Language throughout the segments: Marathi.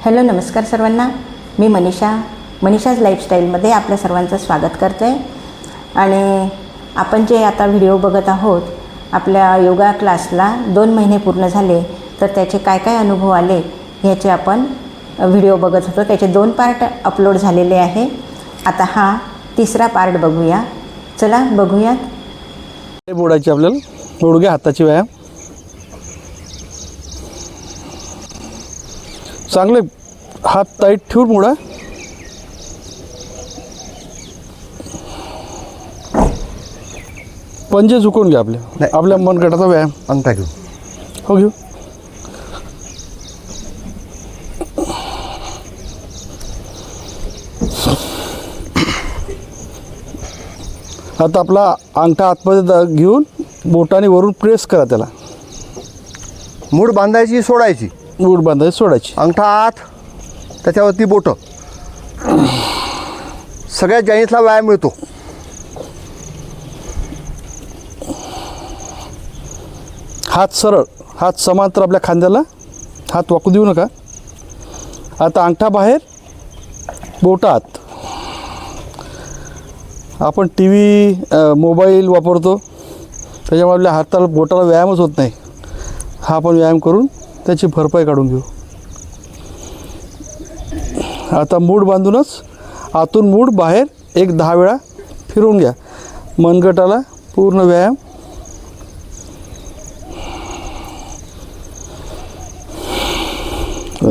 हॅलो नमस्कार सर्वांना, मी मनीषाज लाईफस्टाईलमध्ये आपल्या सर्वांचं स्वागत करते आणि आपण जे आता व्हिडिओ बघत आहोत, आपल्या योगा क्लासला 2 महिने पूर्ण झाले तर त्याचे काय काय अनुभव आले ह्याचे आपण व्हिडिओ बघत होतो. त्याचे 2 पार्ट अपलोड झालेले आहे. आता हा 3रा पार्ट बघूया. चला बघूयात. बोडायची आपल्याला गुडघे हाताची व्यायाम. चांगले हात टाईट ठेवून मोडा. पंजे झुकून घ्या. आपल्या मनगटाचा व्यायाम अंगठा घेऊ. हो घेऊ. आता आपला अंगठा आतमध्ये घेऊन बोटाने वरून प्रेस करा. त्याला मूठ बांधायची, सोडायची. मूठ बांधायची, सोडायची. अंगठा आत, त्याच्यावरती बोटं. सगळ्या जॉईंट्सला व्यायाम मिळतो. हात सरळ, हात समांतर आपल्या खांद्याला. हात वाकू देऊ नका. आता अंगठा बाहेर, बोटं आत. आपण टी व्ही मोबाईल वापरतो, त्याच्यामुळे आपल्या हाताला बोटाला व्यायामच होत नाही. हा आपण व्यायाम करून त्याची भरपाई काढून घेऊ. आता मूठ बांधूनच आतून मूठ बाहेर 10 वेळा फिरवून घ्या. मनगटाला पूर्ण व्यायाम.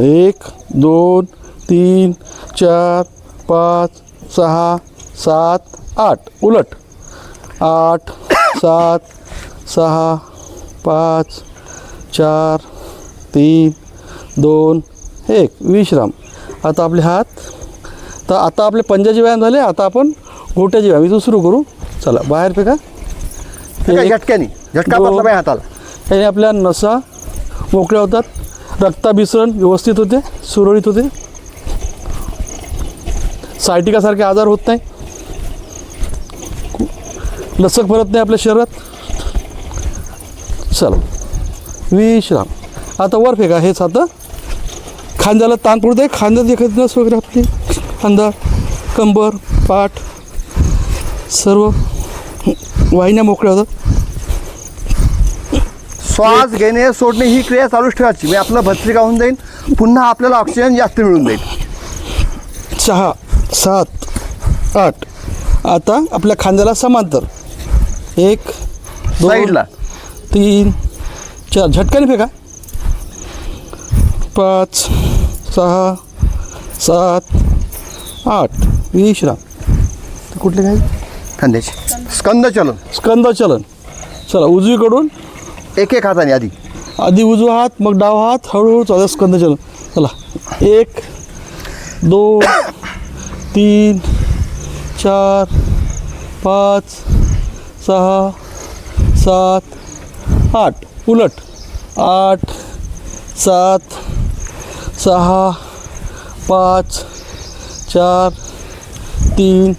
एक 2 3 4 5 6 7 8. उलट 8 7 6 5 4 3 2 1. विश्राम. आता आपले हात. तर आता आपले पंजाचे व्यायाम झाले. आता आपण घोट्याचे व्यायाम इथून सुरू करू. चला बाहेर फेका. झटक्याने झटका बसला पाहिजे हाताला. त्याने आपल्या नसा मोकळ्या होतात. रक्ताभिसरण व्यवस्थित होते, सुरळीत होते. सायटिकासारखे आजार होत नाही. लचक भरत नाही आपल्या शरीरात. चला विश्राम. आता वर फेका. हेच आता खांद्याला ताण पडू दे. खांद्यात देखत नस वगैरे आपली खांदा, कंबर, पाठ सर्व वाहिन्या मोकळ्या होतात. श्वास घेणे सोडणे ही क्रिया चालूच ठेवायची. मी आपलं भस्त्रिका होऊन जाईल. पुन्हा आपल्याला ऑक्सिजन जास्त मिळून जाईल. 6 7 8. आता आपल्या खांद्याला समांतर 1 2 साईडला 3 4. झटक्याने फेका. 5 6 7 8. विश्राम. कुठले काय खांद्याची स्कंद चलन. स्कंदचलन. चला उजवीकडून एक हाताने आधी उजवा हात, मग डावा हात. हळूहळू चालू स्कंदचलन. चला 1 2 3 4 5 6 7 8. उलट 8 7 6 5 4 3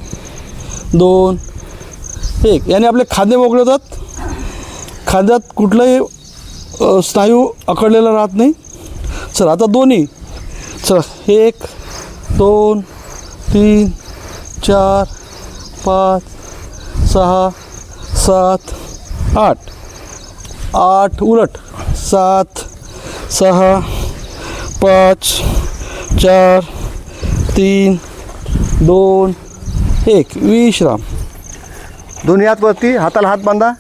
2 1. याने आपले खांदे मोकळे होतात. खांद्यात कुठलाही स्नायू अकडलेला राहत नाही. चला आता दोन्ही. चला 1 2 3 4 5 6 7 8. 8 उलट 7 6 5 4 3 2 1. विश्राम. दोन्ही हात वरती. हाताला हात बांधा.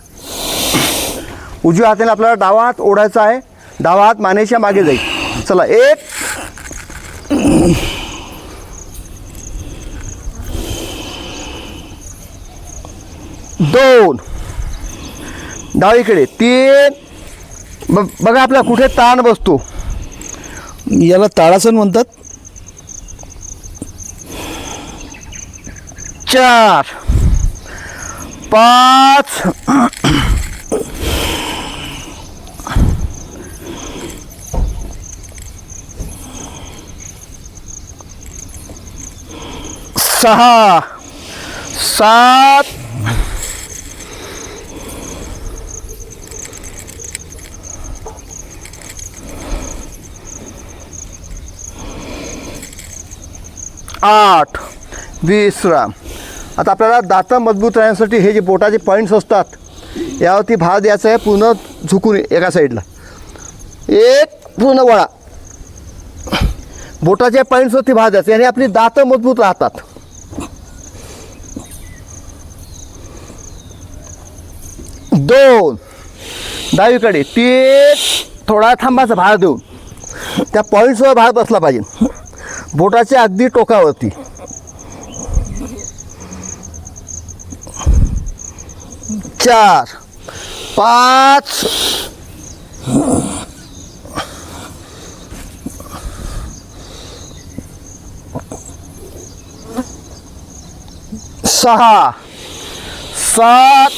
उजव्या हाताने आपल्याला डावा हात ओढायचा आहे. डावा हात मानेच्या मागे जाईल. चला 1 2. डावीकडे 3. बघा आपला कुठे ताण बसतो. याला ताडासन म्हणतात. 4 5 6 7 8 विश्राम. आता आपल्याला दातं मजबूत राहण्यासाठी हे जे बोटाचे पॉईंट्स असतात यावरती भार द्यायचा आहे. पूर्ण झुकून एका साईडला एक पूर्ण वळा बोटाच्या पॉईंट्सवरती भार द्यायचा आणि आपली दातं मजबूत राहतात. 2 डावीकडे 3 थोडा थांबाचा भार देऊन त्या पॉईंट्सवर भार बसला पाहिजे बोटाच्या अगदी टोकावरती. 4 5 6 7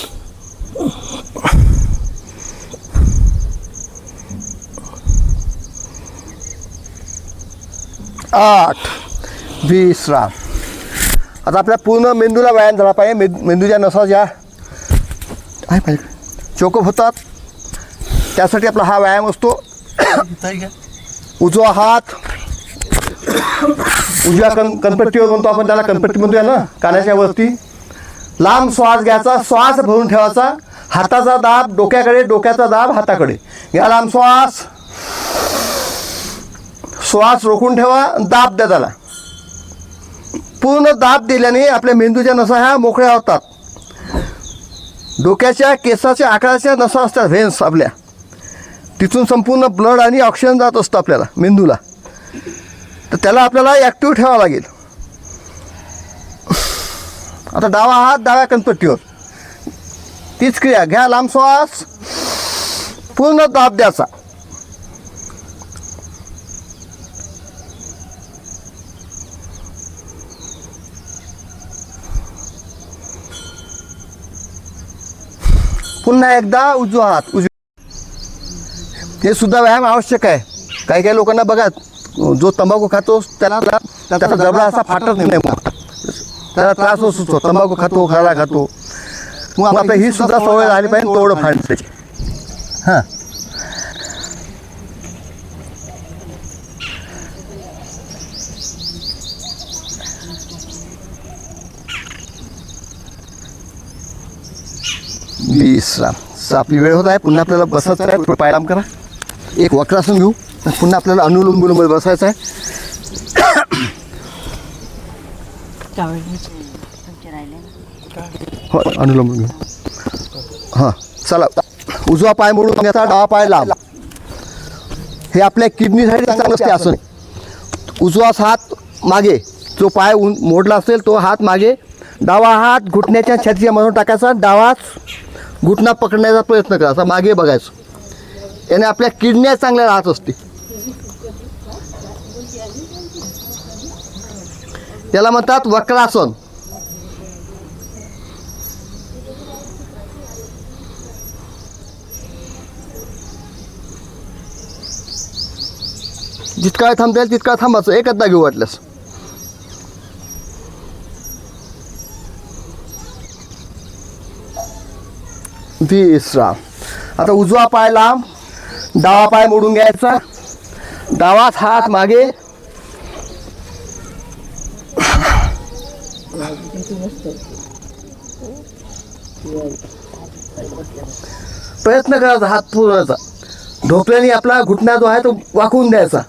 8 विश्राम. आता आपल्या पूर्ण मेंदूला व्यायाम झाला पाहिजे. मेंदूच्या नसा ज्या आहे पाहिजे चोकअप होतात त्यासाठी आपला हा व्यायाम असतो. उजवा हात उजव्या कणपट्टीवर म्हणतो आपण त्याला, कणपट्टी म्हणतो ना कानाच्या वरती. लांब श्वास घ्यायचा, श्वास भरून ठेवायचा. हाताचा दाब डोक्याकडे, डोक्याचा दाब हाताकडे. घ्या लांब श्वास, श्वास रोखून ठेवा, दाब द्या त्याला. पूर्ण दाब दिल्याने आपल्या मेंदूच्या नसा ह्या मोकळ्या होतात. डोक्याच्या केसाच्या आकाराच्या नसा असतात व्हेन्स आपल्या, तिथून संपूर्ण ब्लड आणि ऑक्सिजन जात असतं आपल्याला मेंदूला. तर त्याला आपल्याला ॲक्टिव्ह ठेवावं लागेल. आता डावा हात डाव्या कणपट्टीवर, तीच क्रिया. घ्या लांब श्वास, पूर्ण दाब द्यायचा. पुन्हा एकदा उजवा हात हे सुद्धा व्यायाम आवश्यक आहे. काही काही लोकांना बघा जो तंबाखू खातो त्याला त्याचा जबडा असा फाटत नाही, त्याला त्रास होतो. तंबाखू खातो, खरा खातो, मग आपल्या ही सुद्धा सवय झाली पाहिजे तेवढं फाटण्याची. हां विश्राम. आपली वेळ होत आहे. पुन्हा आपल्याला बसायचं आहे. थोडं पायराम करा. एक वक्रासन घेऊ. पुन्हा आपल्याला अनुलोम विलोम बसायचं आहे. हो अनुलोम घेऊ. हां चला. उजवा पाय मोडून घ्यायचा, डावा पाय लांब. हे आपल्या किडनीसाठी चांगलं असते असं नाही. उजवा हात मागे, जो पाय मोडला असेल तो हात मागे. डावा हात घुटण्याच्या छातीच्या मधून टाकायचा. डावा घुटणा पकडण्याचा प्रयत्न करायचा, मागे बघायचं. याने आपल्या किडन्या चांगल्या राहत असते. याला म्हणतात वक्रासन. जितका वेळ थांबता येईल तितका थांबायचं. एकदा घेऊ वाटल्यास. विश्राम. आता उजवा पाय लांब, डावा पाय मोडून घ्यायचा. डावाच हात मागे. प्रयत्न करायचा हात पुरवायचा. ढोकल्याने आपला घुटणा जो आहे तो वाकवून द्यायचा.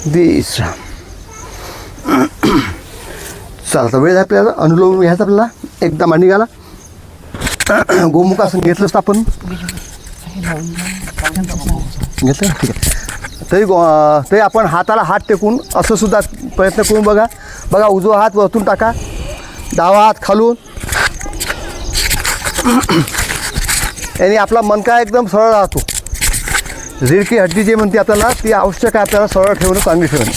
विश्राम. चालतं वेळ आपल्याला अनुलोम घ्यायचा. आपल्याला एकदा मांडी घाला. गोमुखासन घेतलंच आपण घेतलं ठीक आहे. तरी आपण हाताला हात टेकून असं सुद्धा प्रयत्न करून बघा. बघा उजवा हात वरतून टाका, डावा हात खालून. याने आपला मनका एकदम सरळ राहतो. रिडकी हड्डी जी म्हणते आपल्याला ती आवश्यक आहे. आपल्याला सरळ ठेवणं, चांगली ठेवणं.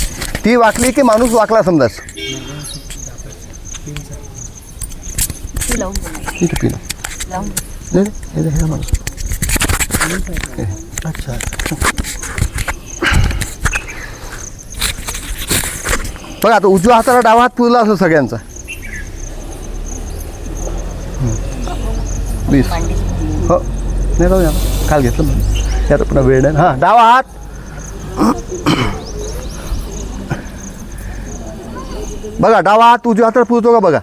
ती वाकली की माणूस वाकला समजाच. माणूस अच्छा बघा आता उजव्या हाताला डावा हात पुरला असं सगळ्यांचा. 20 हो नाही राहू द्या काल घेतलं म्हणून त्यात पुन्हा वेळ नाही. हां डावा हात बघा डावा हात उजव्या हाताला पुरतो का बघा.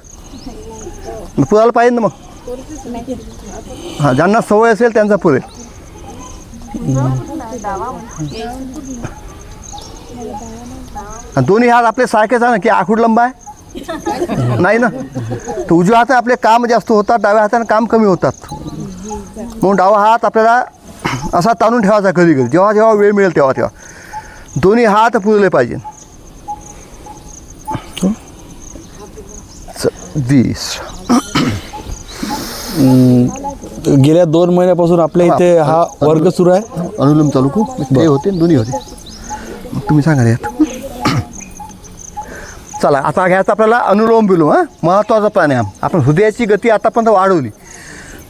पुरायला पाहिजे ना मग. हां ज्यांना सवय असेल त्यांचा पुरेल. दोन्ही हात आपले सारखेच आहे ना की आखूड लंबा आहे नाही ना. तर उजव्या हाताने आपले काम जास्त होतात, डाव्या हाताने काम कमी होतात. म्हणून डावा हात आपल्याला असा ताणून ठेवायचा कधी कधी जेव्हा जेव्हा वेळ मिळेल तेव्हा तेव्हा. दोन्ही हात पुरले पाहिजे. 20 गेल्या 2 महिन्यापासून आपल्या इथे हा वर्ग सुरू आहे. अनुलोम चालू खूप ते होते दोन्ही होते. मग तुम्ही सांगा यात. चला आता घ्यायचं आपल्याला अनुलोम विलोम. हां महत्त्वाचा प्राणायाम. आपण हृदयाची गती आतापर्यंत वाढवली,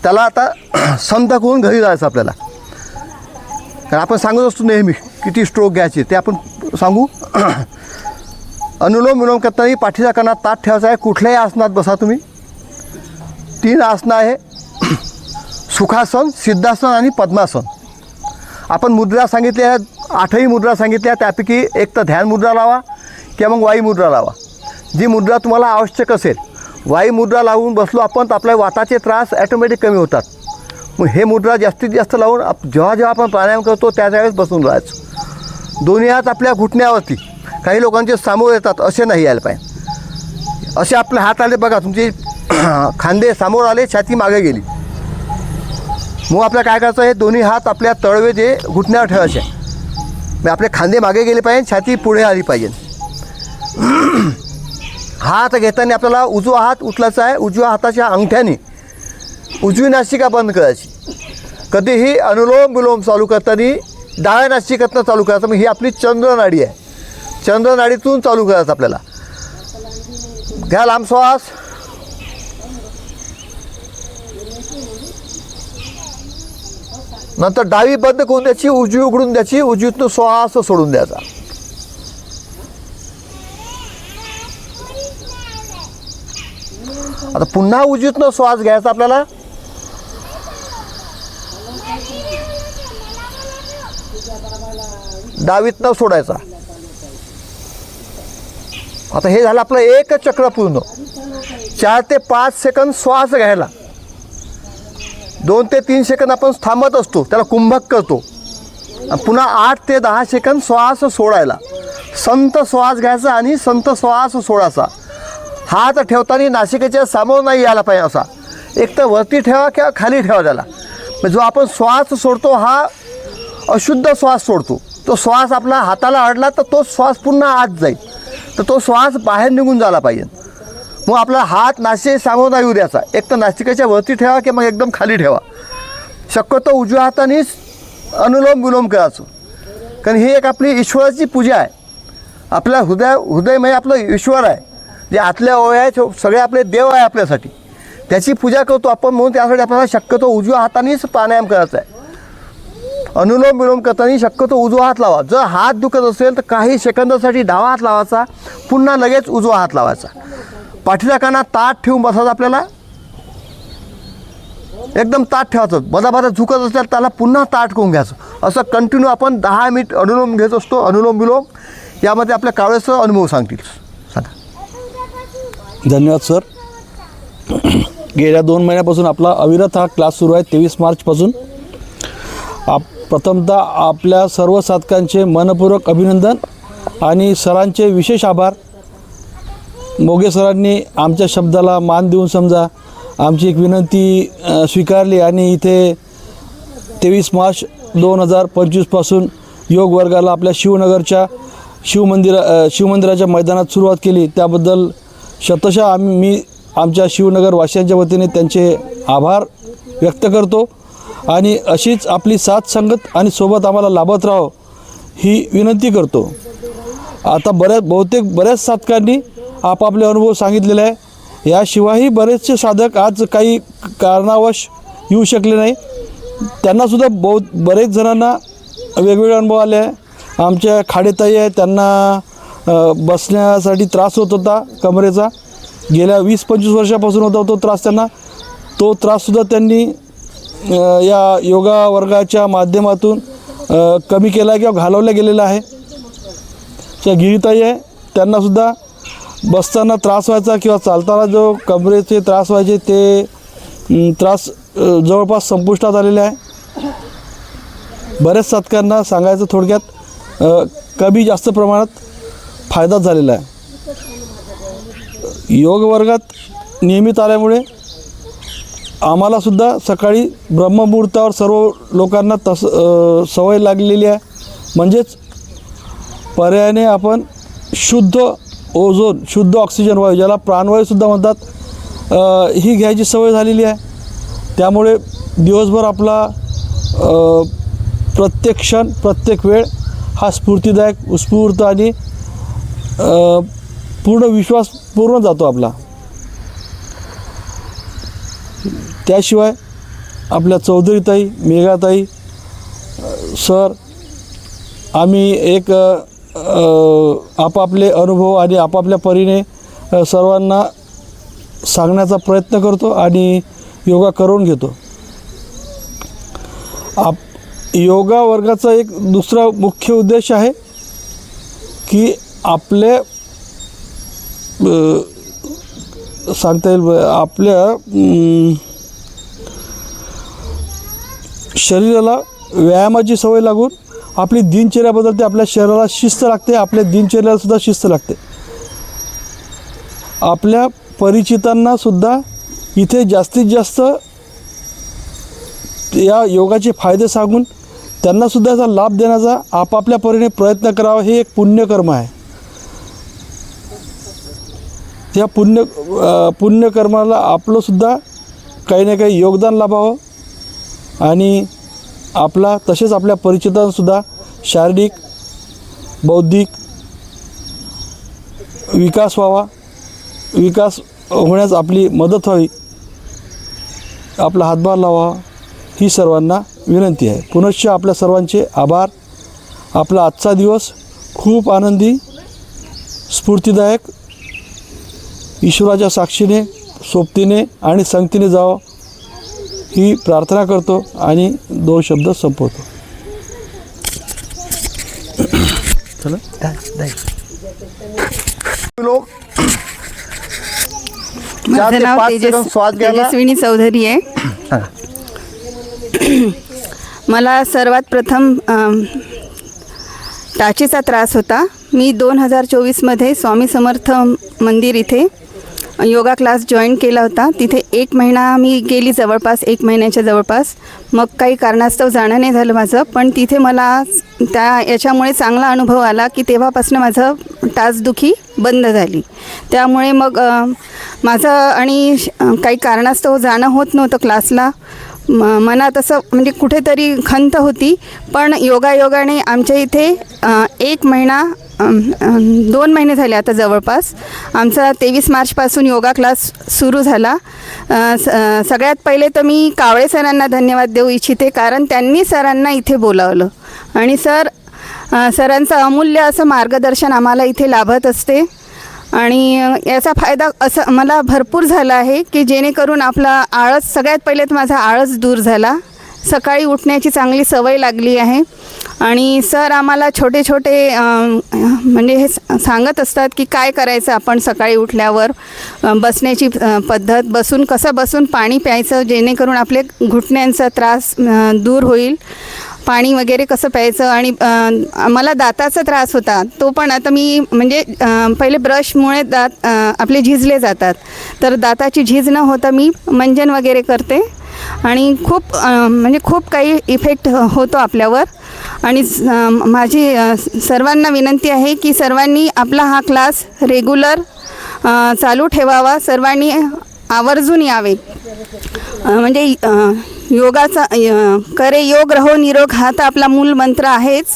त्याला आता संत करून घरी जायचं आपल्याला. कारण आपण सांगत असतो नेहमी किती स्ट्रोक घ्यायचे ते आपण सांगू. अनुलोम विलोम करताना पाठीचा कणा ताठ ठेवायचा आहे. कुठल्याही आसनात बसा तुम्ही. 3 आसनं आहे, सुखासन, सिद्धासन आणि पद्मासन. आपण मुद्रा सांगितल्या 8ही मुद्रा सांगितल्या, त्यापैकी एक तर ध्यान मुद्रा लावा किंवा मग वायू मुद्रा लावा. जी मुद्रा तुम्हाला आवश्यक असेल. वायू मुद्रा लावून बसलो आपण तर आपल्या वाताचे त्रास ॲटोमॅटिक कमी होतात. मग हे मुद्रा जास्तीत जास्त लावून जेव्हा जेव्हा आपण प्राणायाम करतो त्यावेळेस बसून राहायचं. दोन्ही हात आपल्या घुटण्यावरती. काही लोकांचे सामोर येतात, असे नाही यायला पाहिजे. असे आपले हात आले बघा, तुमचे खांदे समोर आले, छाती मागे गेली. मग आपल्याला काय करायचं आहे, दोन्ही हात आपल्या तळवे जे घुटण्यावर ठेवायचे. मग आपले खांदे मागे गेले पाहिजे, छाती पुढे आली पाहिजे. हात घेताना आपल्याला उजवा हात उचलायचा आहे. उजव्या हाताच्या अंगठ्याने उजवी नासिका बंद करायची. कधीही अनुलोम विलोम चालू करताना डाव्या नासिकातनं चालू करायचं. मग ही आपली चंद्रनाडी आहे. चंद्रनाडीतून चालू करायचं आपल्याला. घ्या लांब श्वास. नंतर डावी बंद करून द्यायची, उजवी उघडून द्यायची. उजवीतून श्वास सोडून द्यायचा. आता पुन्हा उजवीतनं श्वास घ्यायचा आपल्याला. डावीतनं सोडायचा. आता हे झालं आपलं एक चक्र पूर्ण. 4 ते 5 सेकंद श्वास घ्यायला. 2 ते 3 सेकंद आपण थांबत असतो, त्याला कुंभक करतो. पुन्हा 8 ते 10 सेकंद श्वास सोडायला. संत श्वास घ्यायचा आणि संत श्वास सोडायचा. हात ठेवताना नासिकेच्या समोर नाही यायला पाहिजे असा. एक तर वरती ठेवा किंवा खाली ठेवा त्याला. जो आपण श्वास सोडतो हा अशुद्ध श्वास सोडतो. तो श्वास आपला हाताला अडला तर तो श्वास पुन्हा आत जाईल. तर तो श्वास बाहेर निघून झाला पाहिजे. मग आपला हात नासिके समोर नाही येऊ द्यायचा. एक तर नासिकेच्या वरती ठेवा किंवा मग एकदम खाली ठेवा. शक्यतो उजव्या हातानेच अनुलोम विलोम करायचं. कारण ही एक आपली ईश्वराची पूजा आहे. आपल्या हृदयमय आपलं ईश्वर आहे. जे आतल्या ओळ्या सगळे आपले देव आहे आपल्यासाठी. त्याची पूजा करतो आपण. म्हणून त्यासाठी आपल्याला शक्यतो उजव्या हातानेच प्राणायाम करायचा आहे. अनुलोम विलोम करताना शक्यतो उजवा हात लावा. जर हात दुखत असेल तर काही सेकंदासाठी डावा हात लावायचा, पुन्हा लगेच उजवा हात लावायचा. पाठीचा कणा ताठ ठेवून बसायचा आपल्याला. एकदम ताठ ठेवायचं. बदाबदा झुकत असेल त्याला पुन्हा ताठ करून घ्यायचं. असं कंटिन्यू आपण 10 मिनिट अनुलोम घेत असतो. अनुलोम विलोम यामध्ये आपल्या कावळेचा अनुभव सांगतील. सांगा. धन्यवाद सर. गेल्या 2 महिन्यापासून आपला अविरत हा क्लास सुरू आहे. 23 मार्चपासून. प्रथमतः आपल्या सर्व साधकांचे मनपूर्वक अभिनंदन आणि सरांचे विशेष आभार. मोगे सरांनी आमच्या शब्दाला मान देऊन समजा आमची एक विनंती स्वीकारली आणि इथे 23 मार्च 2025पासून योग वर्गाला आपल्या शिवनगरच्या शिवमंदिराच्या मैदानात सुरुवात केली. त्याबद्दल शतशः मी आमच्या शिवनगर वासियांच्या वतीने त्यांचे आभार व्यक्त करतो. आणि अशीच आपली साथ संगत आणि सोबत आम्हाला लाभत राहो ही विनंती करतो. आता बहुतेक बऱ्याच साधकांनी आपापले अनुभव सांगितलेले आहे. याशिवायही बरेचसे साधक आज काही कारणावश येऊ शकले नाही. त्यांनासुद्धा बरेच जणांना वेगवेगळे अनुभव आले आहे. आमच्या खाडेताई आहे, त्यांना बसण्यासाठी त्रास होत होता कमरेचा, गेल्या 20-25 वर्षापासून होता तो त्रास त्यांना. तो त्राससुद्धा त्यांनी या योगा वर्गाच्या माध्यमातून कमी केला किंवा घालवला गेलेला आहे. त्या गिरीताई आहे, त्यांनासुद्धा बसताना त्रास व्हायचा किंवा चालताना जो कमरेचे त्रास व्हायचे ते त्रास जवळपास संपुष्टात आलेले आहे. बऱ्याच साधकांना सांगायचं थोडक्यात कमी जास्त प्रमाणात फायदा झालेला आहे. योग वर्गात नियमित आल्यामुळे आम्हालासुद्धा सकाळी ब्रह्ममुहूर्तावर सर्व लोकांना सवय लागलेली आहे. म्हणजेच पर्यायाने आपण शुद्ध ओझोन, शुद्ध ऑक्सिजन वायू, ज्याला प्राणवायूसुद्धा म्हणतात, ही घ्यायची सवय झालेली आहे. त्यामुळे दिवसभर आपला प्रत्येक क्षण, प्रत्येक वेळ हा स्फूर्तिदायक, उत्स्फूर्त आणि पूर्ण विश्वास पूर्ण जातो आपला. त्याशिवाय आपल्या चौधरीताई, मेघाताई सर, आम्ही एक आपापले अनुभव आणि आपापल्या परीने सर्वांना सांगण्याचा प्रयत्न करतो आणि योगा करून घेतो. योगा वर्गाचा एक दुसरा मुख्य उद्देश आहे की आपले सांगता येईल आपल्या शरीराला व्यायामाची सवय लागून आपली दिनचर्या बदलते, आपल्या शरीराला शिस्त लागते, आपल्या दिनचर्यालासुद्धा शिस्त लागते. आपल्या परिचितांनासुद्धा इथे जास्तीत जास्त या योगाचे फायदे सांगून त्यांनासुद्धा याचा लाभ देण्याचा आपापल्या परीने प्रयत्न करावा. हे एक पुण्यकर्म आहे. या पुण्यकर्माला आपलंसुद्धा काही ना काही योगदान लाभावं आणि आपला तसेच आपल्या परिचितांसुद्धा शारीरिक, बौद्धिक विकास व्हावा, विकास होण्यास आपली मदत व्हावी, आपला हातभार लावावा, ही सर्वांना विनंती आहे. पुनश्च आपल्या सर्वांचे आभार. आपला आजचा दिवस खूप आनंदी, स्फूर्तिदायक, ईश्वराच्या साक्षीने, सोबतीने आणि संगतीने जावं ही प्रार्थना करतो आणि 2 शब्द संपवतो. लोक माझं नाव श्वास घ्यायला. तेजस्विनी चौधरी आहे. मला सर्वात प्रथम टाचेचा त्रास होता. मी 2024मध्ये स्वामी समर्थ मंदिर इथे योगा क्लास जॉईन केला होता. तिथे 1 महिना मी गेली, जवळपास 1 महिन्याच्या जवळपास. मग काही कारणास्तव जाणं नाही झालं माझं, पण तिथे मला याच्यामुळे चांगला अनुभव आला की तेव्हापासून माझं टाचदुखी बंद झाली. त्यामुळे मग माझं आणि काही कारणास्तव जाणं होत नव्हतं क्लासला. मनात असं म्हणजे कुठेतरी खंत होती. पण योगाने आमच्या इथे 1 महिना 2 महिने झाले आता जवळपास. आमचा 23 मार्चपासून योगा क्लास सुरू झाला. सगळ्यात पहिले तर मी कावळे सरांना धन्यवाद देऊ इच्छिते, कारण त्यांनी सरांना इथे बोलावलं आणि सरांचं अमूल्य असं मार्गदर्शन आम्हाला इथे लाभत असते. आणि याचा फायदा असं मला भरपूर झाला आहे की जेणेकरून आपला आळस, सगळ्यात पहिले तर माझा आळस दूर झाला. सकाळी उठण्याची चांगली सवय लागली आहे. आणि सर आम्हाला छोटे छोटे म्हणजे हे सांगत असतात की काय करायचं आपण सकाळी उठल्यावर. बसण्याची पद्धत, बसून पाणी प्यायचं जेणेकरून आपले घुटण्यांचा त्रास दूर होईल. पाणी वगैरे कसं प्यायचं. आणि मला दाताचा त्रास होता, तो पण आता मी म्हणजे पहिले ब्रशमुळे दात आपले झिजले जातात, तर दाताची झीज न होता मी मंजन वगैरे करते आणि खूप काही इफेक्ट होतो आपल्यावर. आणि माझी सर्वांना विनंती आहे की सर्वांनी आपला हा क्लास रेग्युलर चालू ठेवावा. सर्वांनी आवर्जून यावे. म्हणजे योगाचा करे योग रहो निरोग हा तर आपला मूल मंत्र आहेच,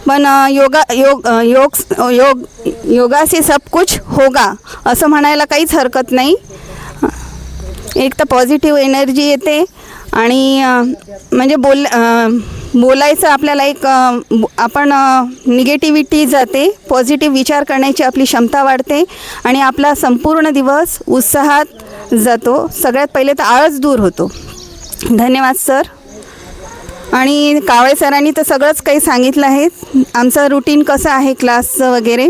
पण योगा से सब कुछ होगा असं म्हणायला काहीच हरकत नाही. एक तर पॉझिटिव्ह एनर्जी येते आणि म्हणजे बोलायचं आपल्याला एक आपण निगेटिव्हिटी जाते, पॉझिटिव्ह विचार करण्याची आपली क्षमता वाढते आणि आपला संपूर्ण दिवस उत्साहात जातो. सगळ्यात पहिले तर आळस दूर होतो. धन्यवाद सर. आणि कावळे सरांनी तर सगळंच काही सांगितलं आहे. आमचं रुटीन कसं आहे क्लासचं वगैरे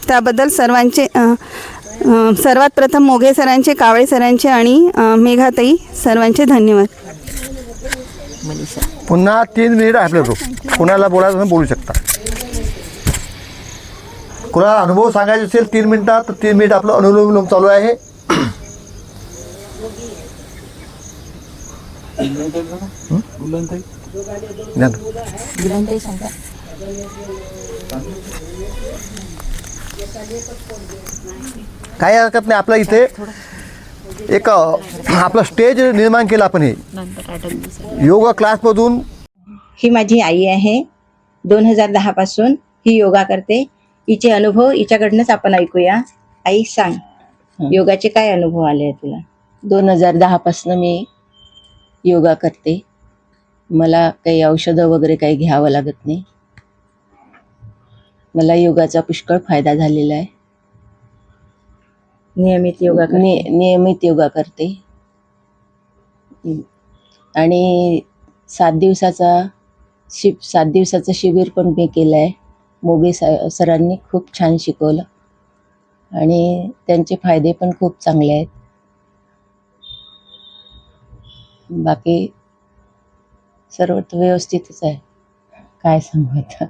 त्याबद्दल सर्वांचे सर्वात प्रथम मोघे सरांचे, कावळे सरांचे आणि मेघाताई सर्वांचे धन्यवाद. पुन्हा 3 मिनिट आहे आपल्याकडं. कुणाला बोलायचं असेल बोलू शकता. कुणाला अनुभव सांगायचे असेल 3 मिनिटात तर 3 मिनिट आपलं अनुलोम विलोम चालू आहे. ज्ञान. काही हरकत नाही. आपल्या इथे एक आपलं स्टेज निर्माण केलं आपण हे योगा क्लासमधून. ही माझी आई आहे. 2010 पासून ही योगा करते. हिचे अनुभव हिच्याकडनंच आपण ऐकूया. आई सांग, योगाचे काय अनुभव आले तुला? 2010 पासून मी योगा करते. मला काही औषधं वगैरे काही घ्यावं लागत नाही. मला योगाचा पुष्कळ फायदा झालेला आहे. नियमित योगा करते. नियमित योगा करते. आणि 7 दिवसाचं शिबिर पण मी केलं आहे. मोगे सरांनी खूप छान शिकवलं आणि त्यांचे फायदे पण खूप चांगले आहेत. बाकी सर्व व्यवस्थितच आहे. काय सांगू आता.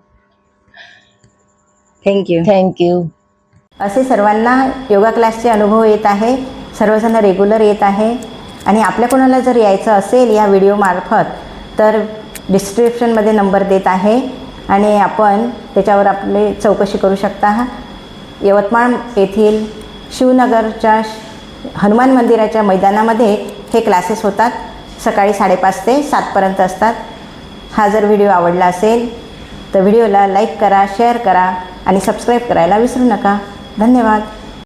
थँक्यू. असे सर्वांना योगा क्लासचे अनुभव येत आहे. सर्वजण रेग्युलर येत आहे. आणि आपल्या कोणाला जर यायचं असेल या व्हिडिओमार्फत तर डिस्क्रिप्शनमध्ये नंबर देत आहे आणि आपण त्याच्यावर आपली चौकशी करू शकता. यवतमाळ येथील शिवनगरच्या हनुमान मंदिराच्या मैदानामध्ये हे क्लासेस होतात. सकाळी 5:30 ते 7पर्यंत असतात. हा जर व्हिडिओ आवडला असेल तर व्हिडिओला लाईक करा, शेअर करा आणि सबस्क्राईब करायला विसरू नका. धन्यवाद.